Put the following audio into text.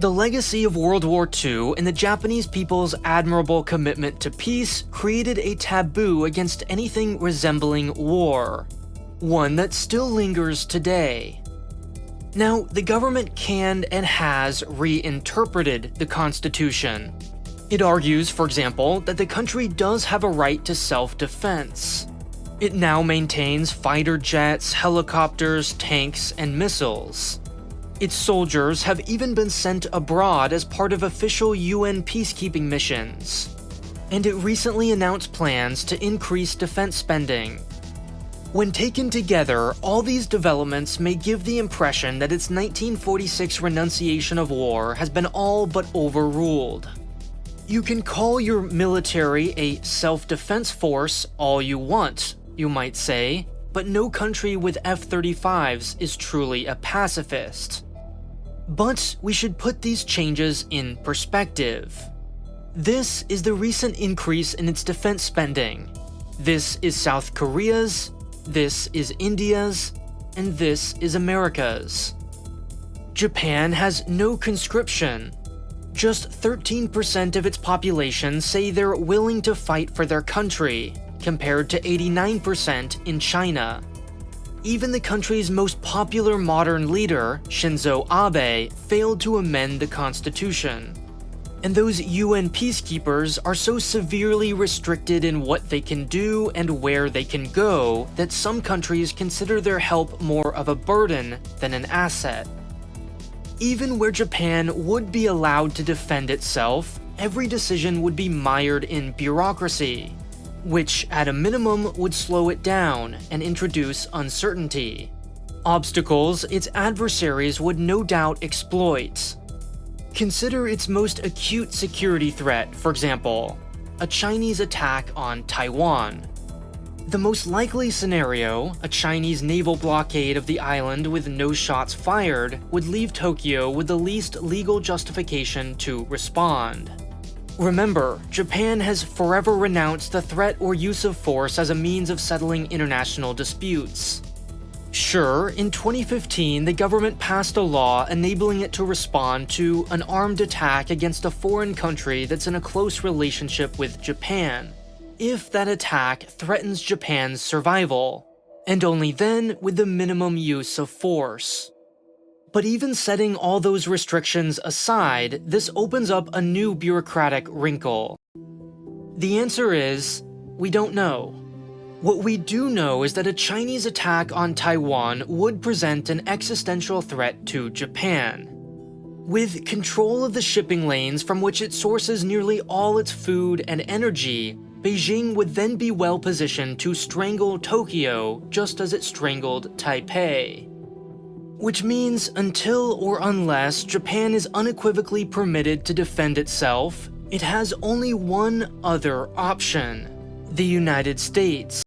The legacy of World War II and the Japanese people's admirable commitment to peace created a taboo against anything resembling war, one that still lingers today. Now, the government can and has reinterpreted the Constitution. It argues, for example, that the country does have a right to self-defense. It now maintains fighter jets, helicopters, tanks, and missiles. Its soldiers have even been sent abroad as part of official UN peacekeeping missions. And it recently announced plans to increase defense spending. When taken together, all these developments may give the impression that its 1946 renunciation of war has been all but overruled. You can call your military a self-defense force all you want, you might say, but no country with F-35s is truly a pacifist. But we should put these changes in perspective. This is the recent increase in its defense spending. This is South Korea's, this is India's, and this is America's. Japan has no conscription. Just 13% of its population say they're willing to fight for their country, compared to 89% in China. Even the country's most popular modern leader, Shinzo Abe, failed to amend the constitution. And those UN peacekeepers are so severely restricted in what they can do and where they can go that some countries consider their help more of a burden than an asset. Even where Japan would be allowed to defend itself, every decision would be mired in bureaucracy, which at a minimum would slow it down and introduce uncertainty. Obstacles its adversaries would no doubt exploit. Consider its most acute security threat, for example, a Chinese attack on Taiwan. The most likely scenario, a Chinese naval blockade of the island with no shots fired, would leave Tokyo with the least legal justification to respond. Remember, Japan has forever renounced the threat or use of force as a means of settling international disputes. Sure, in 2015, the government passed a law enabling it to respond to an armed attack against a foreign country that's in a close relationship with Japan, if that attack threatens Japan's survival, and only then with the minimum use of force. But even setting all those restrictions aside, this opens up a new bureaucratic wrinkle. The answer is, we don't know. What we do know is that a Chinese attack on Taiwan would present an existential threat to Japan. With control of the shipping lanes from which it sources nearly all its food and energy, Beijing would then be well positioned to strangle Tokyo just as it strangled Taipei. Which means until or unless Japan is unequivocally permitted to defend itself, it has only one other option: the United States.